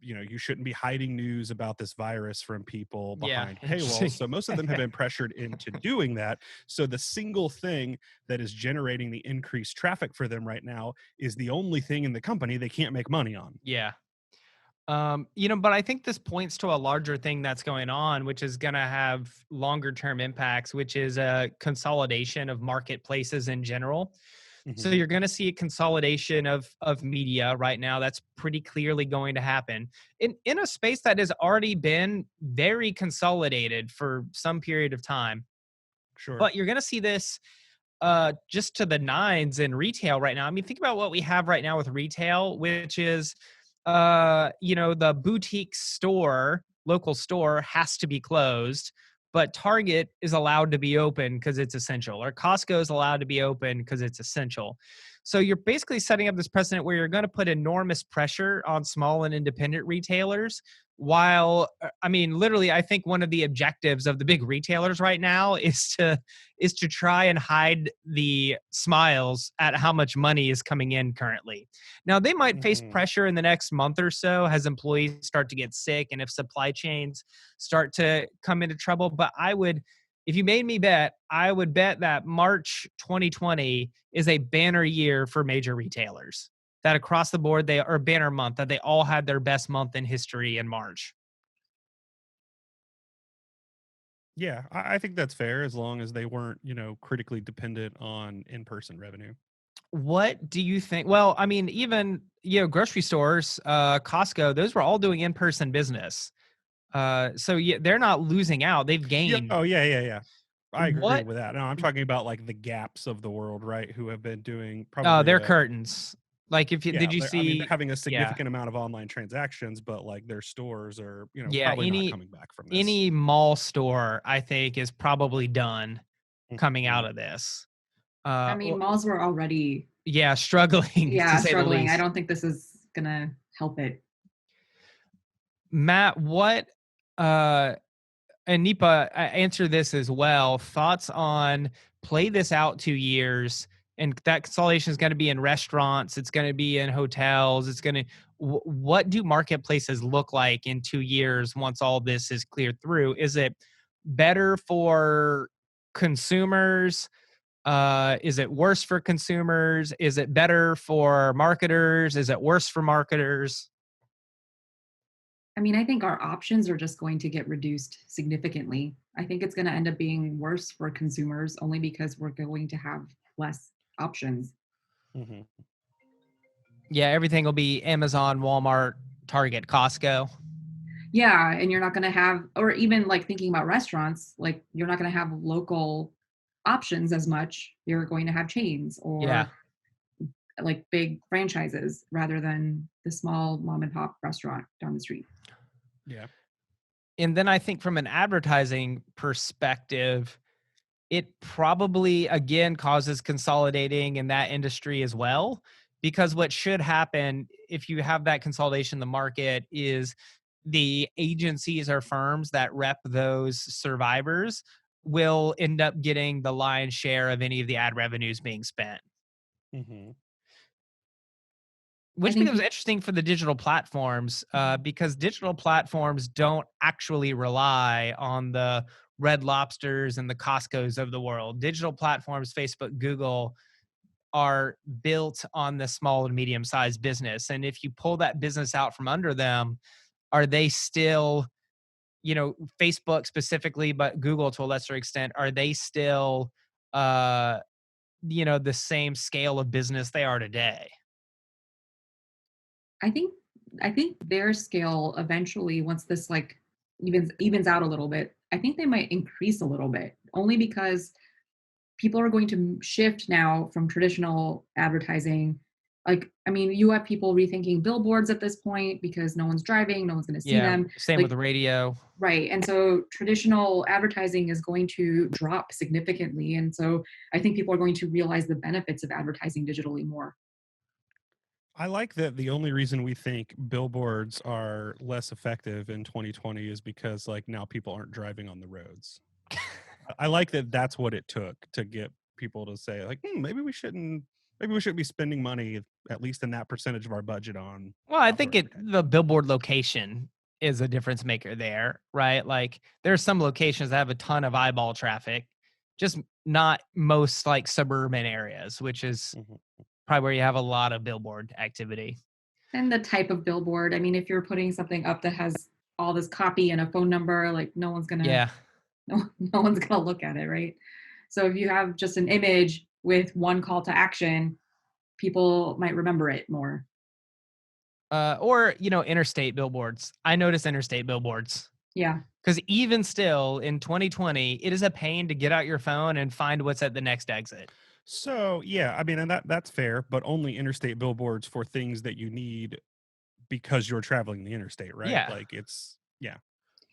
[SPEAKER 1] You shouldn't be hiding news about this virus from people
[SPEAKER 2] Yeah,
[SPEAKER 1] behind
[SPEAKER 2] interesting.
[SPEAKER 1] paywalls. So most of them have been pressured into doing that. So the single thing that is generating the increased traffic for them right now is the only thing in the company they can't make money on.
[SPEAKER 2] Yeah. But I think this points to a larger thing that's going on, which is going to have longer term impacts, which is a consolidation of marketplaces in general. So
[SPEAKER 1] Mhm.
[SPEAKER 2] you're going to see a consolidation of media right now. That's pretty clearly going to happen in a space that has already been very consolidated for some period of time.
[SPEAKER 1] Sure.
[SPEAKER 2] But you're going to see this just to the nines in retail right now. I mean, think about what we have right now with retail, which is the boutique store, local store has to be closed, but Target is allowed to be open because it's essential, or Costco is allowed to be open because it's essential. So you're basically setting up this precedent where you're going to put enormous pressure on small and independent retailers. While I mean, literally, I think one of the objectives of the big retailers right now is to try and hide the smiles at how much money is coming in currently. Now, they might face
[SPEAKER 1] Mhm.
[SPEAKER 2] pressure in the next month or so as employees start to get sick and if supply chains start to come into trouble. But if you made me bet, I would bet that March 2020 is a banner year for major retailers. That across the board, banner month, that they all had their best month in history in March.
[SPEAKER 1] Yeah, I think that's fair as long as they weren't, critically dependent on in-person revenue.
[SPEAKER 2] What do you think? Well, I mean, even grocery stores, Costco, those were all doing in-person business. So yeah, they're not losing out. They've
[SPEAKER 1] Yeah.
[SPEAKER 2] gained.
[SPEAKER 1] Oh, yeah, yeah, yeah. I agree
[SPEAKER 2] What?
[SPEAKER 1] with that. No, I'm talking about like the gaps of the world, right? Who have been doing probably
[SPEAKER 2] They're curtains. Like if you
[SPEAKER 1] yeah,
[SPEAKER 2] did you
[SPEAKER 1] they're
[SPEAKER 2] see?
[SPEAKER 1] having a
[SPEAKER 2] Yeah,
[SPEAKER 1] significant amount of online transactions, but like their stores are,
[SPEAKER 2] yeah.
[SPEAKER 1] probably not coming back from this.
[SPEAKER 2] Any mall store, I think, is probably done coming out
[SPEAKER 1] Mhm.
[SPEAKER 2] of this.
[SPEAKER 3] I mean,
[SPEAKER 2] Well,
[SPEAKER 3] malls were already,
[SPEAKER 2] yeah, struggling to
[SPEAKER 3] yeah,
[SPEAKER 2] say the
[SPEAKER 3] struggling. I
[SPEAKER 2] least.
[SPEAKER 3] don't think this is gonna help it.
[SPEAKER 2] Matt, what uh and Nipa, answer this as well. Thoughts on play this out 2 years, and that consolidation is going to be in restaurants. It's going to be in hotels. It's going to. What do marketplaces look like in 2 years once all this is cleared through? Is it better for consumers? Is it worse for consumers? Is it better for marketers? Is it worse for marketers?
[SPEAKER 3] I mean, I think our options are just going to get reduced significantly. I think it's going to end up being worse for consumers only because we're going to have less options.
[SPEAKER 1] Mhm.
[SPEAKER 2] Yeah, everything will be Amazon, Walmart, Target, Costco.
[SPEAKER 3] Yeah, and you're not going to have, or even like thinking about restaurants, like you're not going to have local options as much. You're going to have chains
[SPEAKER 2] Yeah.
[SPEAKER 3] or like big franchises rather than the small mom and pop restaurant down the street.
[SPEAKER 1] Yeah.
[SPEAKER 2] And then I think from an advertising perspective, it probably again causes consolidating in that industry as well. Because what should happen if you have that consolidation in the market is the agencies or firms that rep those survivors will end up getting the lion's share of any of the ad revenues being spent.
[SPEAKER 1] Mhm.
[SPEAKER 3] I
[SPEAKER 2] Which
[SPEAKER 3] think
[SPEAKER 2] becomes interesting for the digital platforms, because digital platforms don't actually rely on the Red Lobsters and the Costco's of the world. Digital platforms, Facebook, Google, are built on the small and medium sized business. And if you pull that business out from under them, are they still, Facebook specifically, but Google to a lesser extent, are they still, uh, the same scale of business they are today?
[SPEAKER 3] I think I think their scale eventually, once this like evens out a little bit, I think they might increase a little bit only because people are going to shift now from traditional advertising. Like, I mean, you have people rethinking billboards at this point because no one's driving, no one's going to see
[SPEAKER 2] Yeah.
[SPEAKER 3] them.
[SPEAKER 2] Same with
[SPEAKER 3] Like,
[SPEAKER 2] the radio.
[SPEAKER 3] right. And so traditional advertising is going to drop significantly. And so I think people are going to realize the benefits of advertising digitally more.
[SPEAKER 1] I like that the only reason we think billboards are less effective in 2020 is because like now people aren't driving on the roads. I like that that's what it took to get people to say like, maybe we shouldn't maybe we shouldn't be spending money at least in that percentage of our budget on
[SPEAKER 2] Well, I think
[SPEAKER 1] outdoor
[SPEAKER 2] the billboard location is a difference maker there, right? Like there's some locations that have a ton of eyeball traffic, just not most like suburban areas, which is
[SPEAKER 1] entertainment.
[SPEAKER 2] probably where you have a lot of billboard activity.
[SPEAKER 3] And the type of billboard. I mean, if you're putting something up that has all this copy and a phone number, like no one's gonna
[SPEAKER 2] Yeah.
[SPEAKER 3] no one's gonna look at it, right? So if you have just an image with one call to action, people might remember it more.
[SPEAKER 2] Or, interstate billboards. I notice interstate billboards
[SPEAKER 3] Yeah.
[SPEAKER 2] because even still in 2020, it is a pain to get out your phone and find what's at the next exit.
[SPEAKER 1] So yeah, I mean, and that's fair, but only interstate billboards for things that you need because you're traveling the interstate, right?
[SPEAKER 2] Yeah.
[SPEAKER 1] Like it's yeah,
[SPEAKER 3] I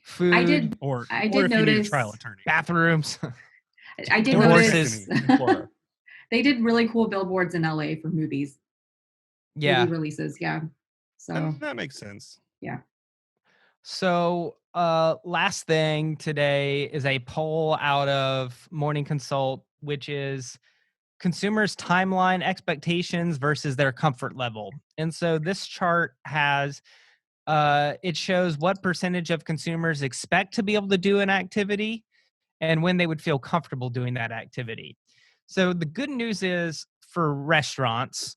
[SPEAKER 2] Food,
[SPEAKER 3] did
[SPEAKER 1] or
[SPEAKER 3] I
[SPEAKER 1] or
[SPEAKER 3] did
[SPEAKER 1] if you need a
[SPEAKER 3] notice
[SPEAKER 1] trial attorney.
[SPEAKER 2] bathrooms.
[SPEAKER 3] I did
[SPEAKER 1] Or
[SPEAKER 2] Horses.
[SPEAKER 3] notice
[SPEAKER 1] vasectomy in Florida.
[SPEAKER 3] they did really cool billboards in LA for movies,
[SPEAKER 2] Yeah.
[SPEAKER 3] movie releases. Yeah. So
[SPEAKER 1] And that makes sense.
[SPEAKER 3] yeah.
[SPEAKER 2] So, last thing today is a poll out of Morning Consult, which is consumers' timeline expectations versus their comfort level. And so this chart has it shows what percentage of consumers expect to be able to do an activity and when they would feel comfortable doing that activity. So the good news is for restaurants,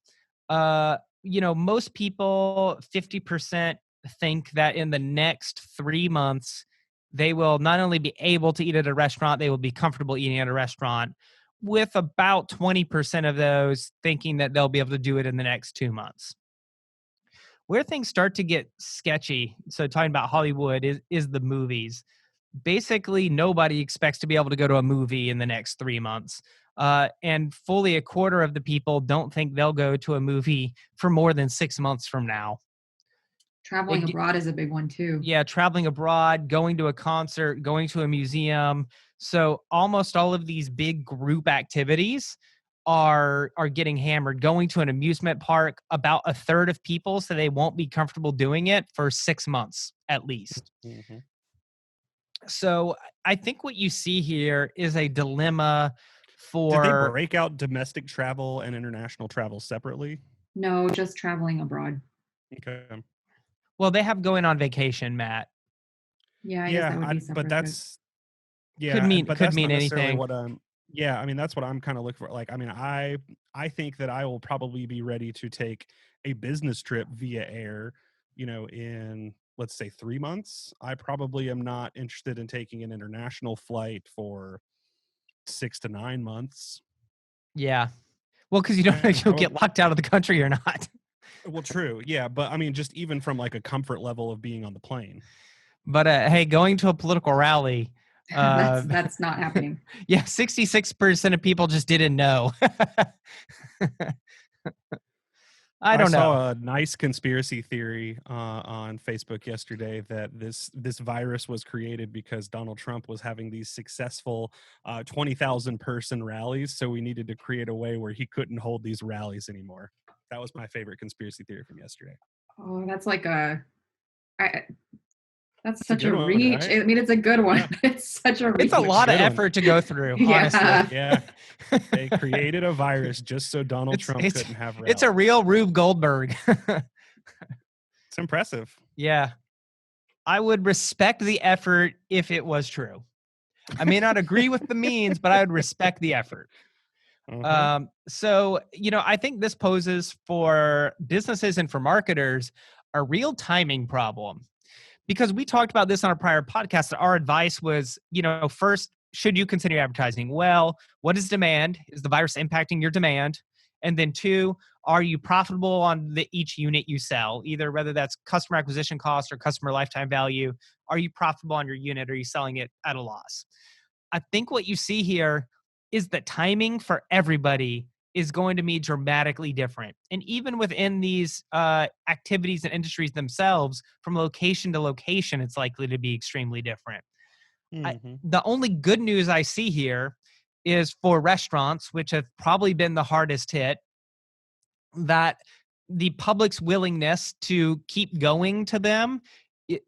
[SPEAKER 2] most people, 50% think that in the next 3 months, they will not only be able to eat at a restaurant, they will be comfortable eating at a restaurant, with about 20% of those thinking that they'll be able to do it in the next 2 months. Where things start to get sketchy, so talking about Hollywood, is the movies. Basically, nobody expects to be able to go to a movie in the next 3 months. And fully a quarter of the people don't think they'll go to a movie for more than 6 months from now.
[SPEAKER 3] Traveling abroad is a big one too.
[SPEAKER 2] Yeah, traveling abroad, going to a concert, going to a museum. So almost all of these big group activities are getting hammered. Going to an amusement park, about a third of people say they won't be comfortable doing it for 6 months at least.
[SPEAKER 1] Mm-hmm.
[SPEAKER 2] So I think what you see here is a dilemma
[SPEAKER 1] Did they
[SPEAKER 2] for
[SPEAKER 1] break out domestic travel and international travel separately?
[SPEAKER 3] No, just traveling abroad.
[SPEAKER 1] Okay.
[SPEAKER 2] well, they have going on vacation, Matt.
[SPEAKER 3] Yeah, I guess that would be
[SPEAKER 1] but
[SPEAKER 3] separate.
[SPEAKER 1] that's
[SPEAKER 2] Could mean
[SPEAKER 1] but
[SPEAKER 2] could
[SPEAKER 1] that's
[SPEAKER 2] mean
[SPEAKER 1] not necessarily
[SPEAKER 2] anything.
[SPEAKER 1] what I'm. Yeah, I mean that's what I'm kind of looking for. Like, I mean, I think that I will probably be ready to take a business trip via air. In let's say 3 months. I probably am not interested in taking an international flight for 6 to 9 months.
[SPEAKER 2] Yeah. Well, because you don't know if
[SPEAKER 1] And I
[SPEAKER 2] you'll
[SPEAKER 1] would,
[SPEAKER 2] get locked out of the country or not.
[SPEAKER 1] well, true, yeah, but I mean, just even from like a comfort level of being on the plane.
[SPEAKER 2] But hey, going to a political rally,
[SPEAKER 3] That's not happening.
[SPEAKER 2] yeah, 66% of people just didn't know. I
[SPEAKER 1] I
[SPEAKER 2] don't know.
[SPEAKER 1] saw a nice conspiracy theory on Facebook yesterday that this virus was created because Donald Trump was having these successful 20,000 person rallies, so we needed to create a way where he couldn't hold these rallies anymore. That was my favorite conspiracy theory from yesterday.
[SPEAKER 3] Oh, that's that's
[SPEAKER 1] It's a
[SPEAKER 3] such a
[SPEAKER 1] good one,
[SPEAKER 3] reach.
[SPEAKER 1] right?
[SPEAKER 3] I mean, it's a good one.
[SPEAKER 1] Yeah.
[SPEAKER 3] It's such a reach.
[SPEAKER 2] It's a lot of
[SPEAKER 1] good one.
[SPEAKER 2] effort to go through,
[SPEAKER 3] Yeah.
[SPEAKER 2] honestly.
[SPEAKER 1] Yeah, they created a virus just so Donald Trump
[SPEAKER 2] It's
[SPEAKER 1] couldn't have rallies.
[SPEAKER 2] it's a real Rube Goldberg.
[SPEAKER 1] It's impressive.
[SPEAKER 2] Yeah. I would respect the effort if it was true. I may not agree with the means, but I would respect the effort.
[SPEAKER 1] Uh-huh.
[SPEAKER 2] So, I think this poses for businesses and for marketers a real timing problem, because we talked about this on a prior podcast. That our advice was, first, should you continue advertising? Well, what is demand? Is the virus impacting your demand? And then two, are you profitable on each unit you sell? Either whether that's customer acquisition cost or customer lifetime value. Are you profitable on your unit? Or are you selling it at a loss? I think what you see here is that timing for everybody is going to be dramatically different. And even within these activities and industries themselves, from location to location, it's likely to be extremely different.
[SPEAKER 1] Mm-hmm.
[SPEAKER 2] The only good news I see here is for restaurants, which have probably been the hardest hit, that the public's willingness to keep going to them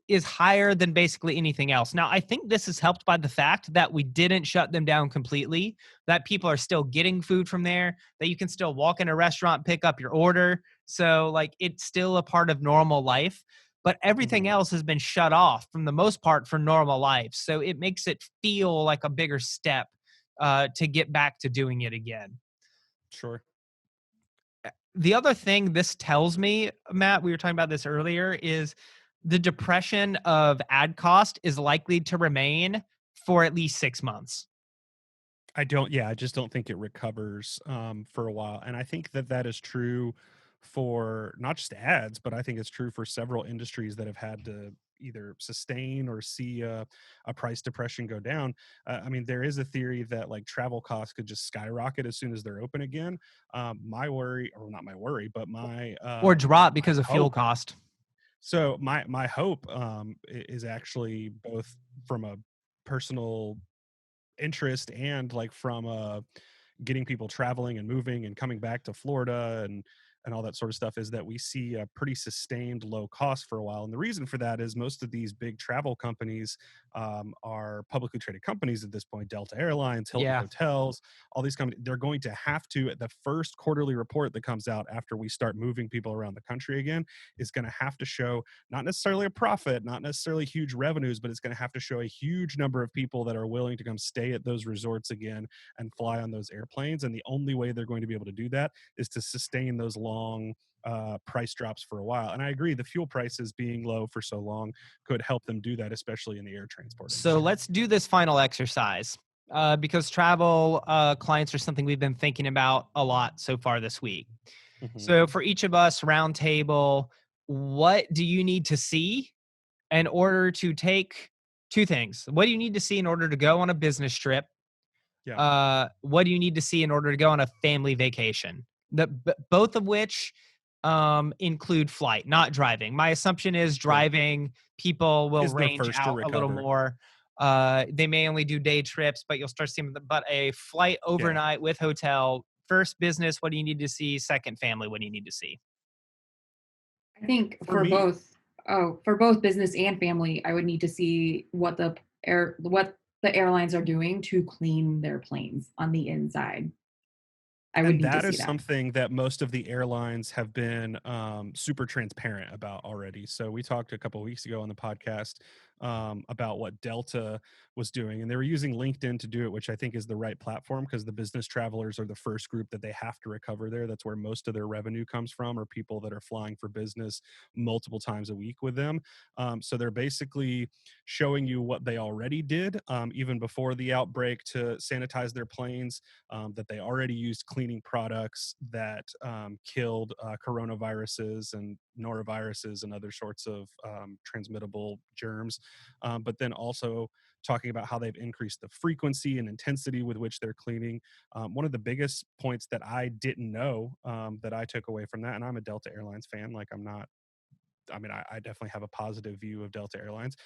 [SPEAKER 2] is higher than basically anything else. Now, I think this is helped by the fact that we didn't shut them down completely, that people are still getting food from there, that you can still walk in a restaurant, pick up your order. So, like, it's still a part of normal life, but everything
[SPEAKER 1] Mhm.
[SPEAKER 2] else has been shut off from the most part for normal life. So, it makes it feel like a bigger step to get back to doing it again.
[SPEAKER 1] Sure.
[SPEAKER 2] The other thing this tells me, Matt, we were talking about this earlier, is the depression of ad cost is likely to remain for at least 6 months.
[SPEAKER 1] I just don't think it recovers for a while. And I think that that is true for not just ads, but I think it's true for several industries that have had to either sustain or see a price depression go down. I mean, there is a theory that like travel costs could just skyrocket as soon as they're open again. My worry, or not my worry, but
[SPEAKER 2] Or drop
[SPEAKER 1] my
[SPEAKER 2] because of fuel
[SPEAKER 1] hope.
[SPEAKER 2] cost.
[SPEAKER 1] So my hope is actually both from a personal interest and like from getting people traveling and moving and coming back to Florida and all that sort of stuff is that we see a pretty sustained low cost for a while. And the reason for that is most of these big travel companies are publicly traded companies at this point. Delta Airlines, Hilton
[SPEAKER 2] Yeah.
[SPEAKER 1] Hotels, all these companies, they're going to have to, at the first quarterly report that comes out after we start moving people around the country again, is going to have to show not necessarily a profit, not necessarily huge revenues, but it's going to have to show a huge number of people that are willing to come stay at those resorts again and fly on those airplanes. And the only way they're going to be able to do that is to sustain those long price drops for a while. And I agree, the fuel prices being low for so long could help them do that, especially in the air transport
[SPEAKER 2] So
[SPEAKER 1] industry.
[SPEAKER 2] let's do this final exercise because travel clients are something we've been thinking about a lot so far this week.
[SPEAKER 1] Mhm.
[SPEAKER 2] So for each of us, round table, what do you need to see in order to take two things? What do you need to see in order to go on a business trip?
[SPEAKER 1] Yeah,
[SPEAKER 2] What do you need to see in order to go on a family vacation? Both of which include flight, not driving. My assumption is
[SPEAKER 1] sure.
[SPEAKER 2] driving, people will
[SPEAKER 1] Is the
[SPEAKER 2] range
[SPEAKER 1] first to
[SPEAKER 2] out a little
[SPEAKER 1] recover.
[SPEAKER 2] more. They may only do day trips, but you'll start seeing but a flight
[SPEAKER 1] Yeah.
[SPEAKER 2] overnight with hotel, first business, what do you need to see? Second family, what do you need to see?
[SPEAKER 3] I think
[SPEAKER 1] For me,
[SPEAKER 3] for both business and family, I would need to see what the airlines are doing to clean their planes on the inside. I would
[SPEAKER 1] and
[SPEAKER 3] need to
[SPEAKER 1] that
[SPEAKER 3] see
[SPEAKER 1] is
[SPEAKER 3] that.
[SPEAKER 1] something that most of the airlines have been super transparent about already. So we talked a couple of weeks ago on the podcast about what Delta was doing, and they were using LinkedIn to do it, which I think is the right platform because the business travelers are the first group that they have to recover there. That's where most of their revenue comes from, or people that are flying for business multiple times a week with them. So they're basically showing you what they already did even before the outbreak to sanitize their planes, that they already used cleaning products that killed coronaviruses and noroviruses and other sorts of transmittable germs, but then also talking about how they've increased the frequency and intensity with which they're cleaning. One of the biggest points that I didn't know that I took away from that, and I'm a Delta Airlines fan, like I'm not, I mean, I definitely have a positive view of Delta Airlines,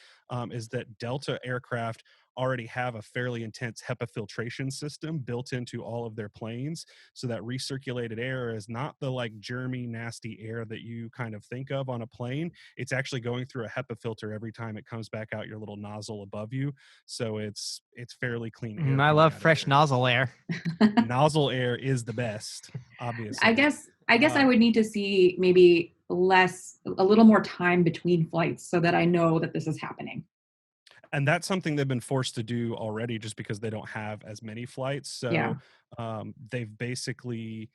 [SPEAKER 1] is that Delta aircraft already have a fairly intense HEPA filtration system built into all of their planes. So that recirculated air is not the like germy, nasty air that you kind of think of on a plane. It's actually going through a HEPA filter every time it comes back out your little nozzle above you. So it's fairly clean air
[SPEAKER 2] I
[SPEAKER 1] coming
[SPEAKER 2] love
[SPEAKER 1] out of
[SPEAKER 2] fresh
[SPEAKER 1] there.
[SPEAKER 2] nozzle air.
[SPEAKER 1] Nozzle air is the best,
[SPEAKER 3] I
[SPEAKER 1] obviously.
[SPEAKER 3] guess I guess I
[SPEAKER 1] Uh,
[SPEAKER 3] would need to see maybe a little more time between flights so that I know that this is happening.
[SPEAKER 1] and that's something they've been forced to do already just because they don't have as many flights.
[SPEAKER 3] Yeah.
[SPEAKER 1] So they've basically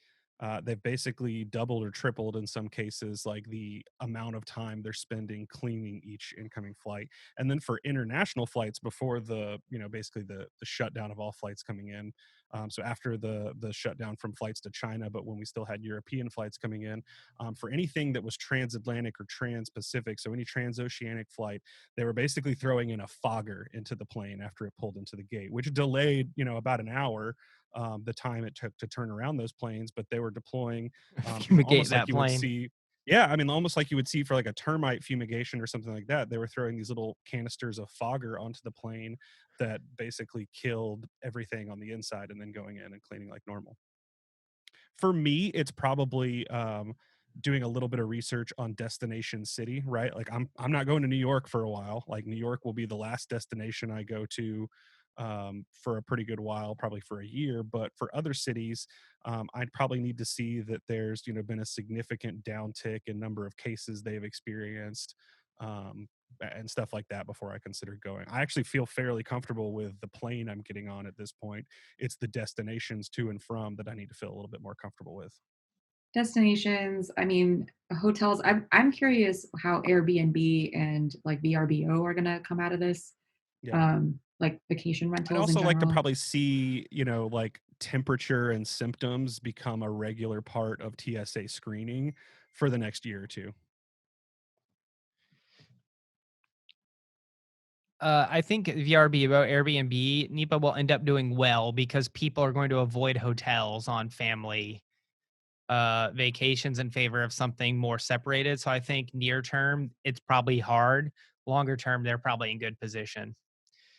[SPEAKER 1] doubled or tripled in some cases like the amount of time they're spending cleaning each incoming flight. And then for international flights before the, basically the shutdown of all flights coming in, so after the shutdown from flights to China, but when we still had European flights coming in, for anything that was transatlantic or trans-Pacific, so any transoceanic flight, they were basically throwing in a fogger into the plane after it pulled into the gate, which delayed, about an hour, the time it took to turn around those planes. But they were deploying,
[SPEAKER 2] Fumigate
[SPEAKER 1] almost like
[SPEAKER 2] that
[SPEAKER 1] you would
[SPEAKER 2] plane.
[SPEAKER 1] see. Yeah, I mean, almost like you would see for like a termite fumigation or something like that. They were throwing these little canisters of fogger onto the plane that basically killed everything on the inside and then going in and cleaning like normal. For me, it's probably doing a little bit of research on destination city, right? Like I'm not going to New York for a while. Like New York will be the last destination I go to for a pretty good while, probably for a year. But for other cities, I'd probably need to see that there's been a significant downtick in number of cases they've experienced. And stuff like that before I consider going. I actually feel fairly comfortable with the plane I'm getting on at this point. It's the destinations to and from that I need to feel a little bit more comfortable with.
[SPEAKER 3] Destinations, I mean, hotels. I'm curious how Airbnb and like VRBO are gonna come out of this.
[SPEAKER 1] Yeah.
[SPEAKER 3] Like vacation
[SPEAKER 1] I'd
[SPEAKER 3] rentals in
[SPEAKER 1] also like to
[SPEAKER 3] general.
[SPEAKER 1] probably see, like temperature and symptoms become a regular part of TSA screening for the next year or two.
[SPEAKER 2] I think VRBO, Airbnb, Nipa will end up doing well because people are going to avoid hotels on family vacations in favor of something more separated. So I think near term, it's probably hard. Longer term, they're probably in good position.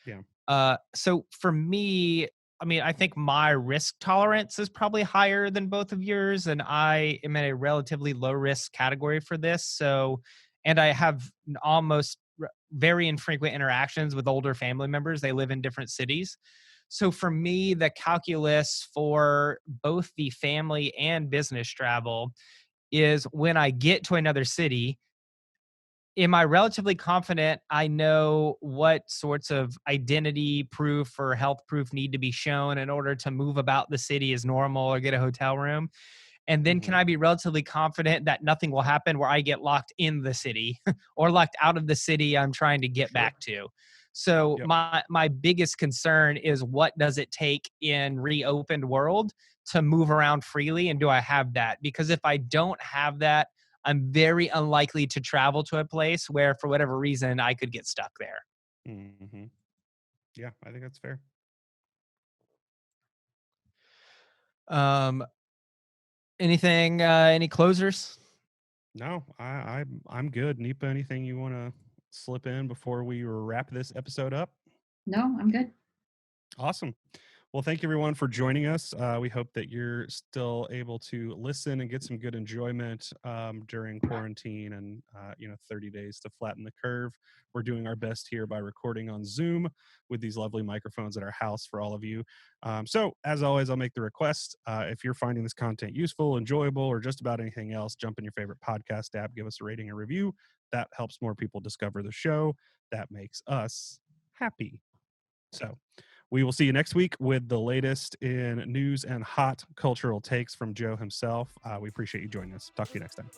[SPEAKER 1] Yeah.
[SPEAKER 2] So for me, I mean, I think my risk tolerance is probably higher than both of yours, and I am in a relatively low risk category for this. So, and I have almost very infrequent interactions with older family members. They live in different cities. So for me, the calculus for both the family and business travel is when I get to another city, am I relatively confident I know what sorts of identity proof or health proof need to be shown in order to move about the city as normal or get a hotel room? And then can
[SPEAKER 1] Hmm.
[SPEAKER 2] I be relatively confident that nothing will happen where I get locked in the city or locked out of the city I'm trying to get
[SPEAKER 1] Sure.
[SPEAKER 2] back to? So
[SPEAKER 1] Yep.
[SPEAKER 2] my biggest concern is what does it take in reopened world to move around freely, and do I have that? Because if I don't have that, I'm very unlikely to travel to a place where for whatever reason I could get stuck there.
[SPEAKER 1] Hmm. Yeah, I think that's fair.
[SPEAKER 2] Um any closers?
[SPEAKER 1] No, I'm good. Nipa, anything you want to slip in before we wrap this episode up?
[SPEAKER 3] No, I'm good.
[SPEAKER 1] Awesome. Well, thank you everyone for joining us. We hope that you're still able to listen and get some good enjoyment during quarantine and 30 days to flatten the curve. We're doing our best here by recording on Zoom with these lovely microphones at our house for all of you. So, as always, I'll make the request. If you're finding this content useful, enjoyable, or just about anything else, jump in your favorite podcast app, give us a rating and review. That helps more people discover the show. That makes us happy. So, we will see you next week with the latest in news and hot cultural takes from Joe himself. We appreciate you joining us. Talk to you next time.